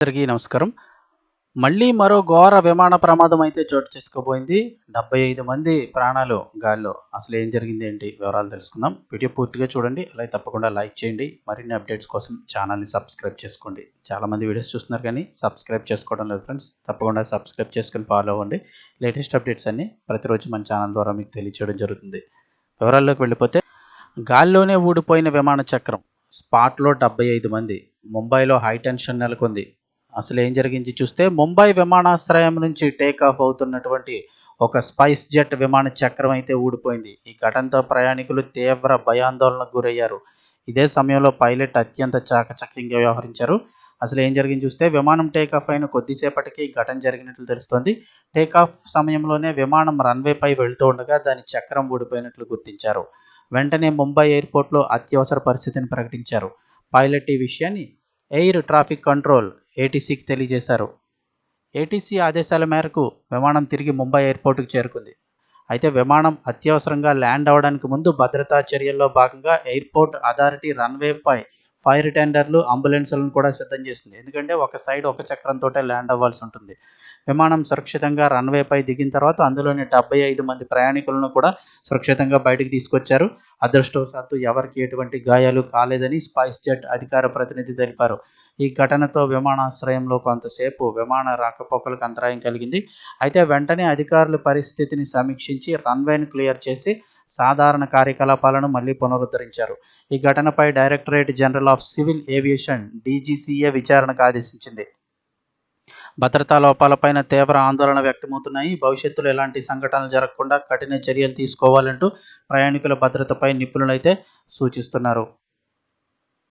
అందరికీ నమస్కారం. మళ్ళీ మరో ఘోర విమాన ప్రమాదం అయితే చోటు చేసుకోబోయింది. 75 మంది ప్రాణాలు గాల్లో. అసలు ఏం జరిగింది ఏంటి వివరాలు తెలుసుకుందాం. వీడియో పూర్తిగా చూడండి. అలాగే తప్పకుండా లైక్ చేయండి. మరిన్ని అప్డేట్స్ కోసం ఛానల్‌ని సబ్స్క్రైబ్ చేసుకోండి. చాలామంది వీడియోస్ చూస్తున్నారు కానీ సబ్స్క్రైబ్ చేసుకోవడం లేదు ఫ్రెండ్స్. తప్పకుండా సబ్స్క్రైబ్ చేసుకొని ఫాలో అవ్వండి. లేటెస్ట్ అప్డేట్స్ అన్నీ ప్రతిరోజు మన ఛానల్ ద్వారా మీకు తెలియచేయడం జరుగుతుంది. వివరాల్లోకి వెళ్ళిపోతే గాల్లోనే ఊడిపోయిన విమాన చక్రం. స్పాట్‌లో 75 మంది. ముంబైలో హైటెన్షన్ నెలకొంది. అసలు ఏం జరిగింది చూస్తే ముంబై విమానాశ్రయం నుంచి టేకాఫ్ అవుతున్నటువంటి ఒక స్పైస్ జెట్ విమాన చక్రం అయితే ఊడిపోయింది. ఈ ఘటనతో ప్రయాణికులు తీవ్ర భయాందోళనకు గురయ్యారు. ఇదే సమయంలో పైలట్ అత్యంత చాకచక్యంగా వ్యవహరించారు. అసలు ఏం జరిగింది చూస్తే విమానం టేకాఫ్ అయిన కొద్దిసేపటికి ఘటన జరిగినట్లు తెలుస్తోంది. టేకాఫ్ సమయంలోనే విమానం రన్వేపై వెళ్తూ ఉండగా దాని చక్రం ఊడిపోయినట్లు గుర్తించారు. వెంటనే ముంబై ఎయిర్పోర్ట్లో అత్యవసర పరిస్థితిని ప్రకటించారు. పైలట్ ఈ విషయాన్ని ఎయిర్ ట్రాఫిక్ కంట్రోల్ ఏటీసీకి తెలియజేశారు. ఏటీసీ ఆదేశాల మేరకు విమానం తిరిగి ముంబై ఎయిర్పోర్టుకు చేరుకుంది. అయితే విమానం అత్యవసరంగా ల్యాండ్ అవడానికి ముందు భద్రతా చర్యల్లో భాగంగా ఎయిర్పోర్ట్ అథారిటీ రన్వేపై ఫైర్ టెండర్లు, అంబులెన్సులను కూడా సిద్ధం చేసింది. ఎందుకంటే ఒక సైడ్ ఒక చక్రంతోటే ల్యాండ్ అవ్వాల్సి ఉంటుంది. విమానం సురక్షితంగా రన్వేపై దిగిన తర్వాత అందులోని 75 మంది ప్రయాణికులను కూడా సురక్షితంగా బయటకు తీసుకొచ్చారు. అదృష్టవశాత్తు ఎవరికి ఎటువంటి గాయాలు కాలేదని స్పైస్ జెట్ అధికార ప్రతినిధి తెలిపారు. ఈ ఘటనతో విమానాశ్రయంలో కొంతసేపు విమాన రాకపోకలకు అంతరాయం కలిగింది. అయితే వెంటనే అధికారులు పరిస్థితిని సమీక్షించి రన్వేను క్లియర్ చేసి సాధారణ కార్యకలాపాలను మళ్లీ పునరుద్ధరించారు. ఈ ఘటనపై directorate general of civil aviation DGCA విచారణకు ఆదేశించింది. భద్రతా లోపాలపైన తీవ్ర ఆందోళన వ్యక్తమవుతున్నాయి. భవిష్యత్తులో ఎలాంటి సంఘటనలు జరగకుండా కఠిన చర్యలు తీసుకోవాలంటూ ప్రయాణికుల భద్రతపై నిపుణులైతే సూచిస్తున్నారు.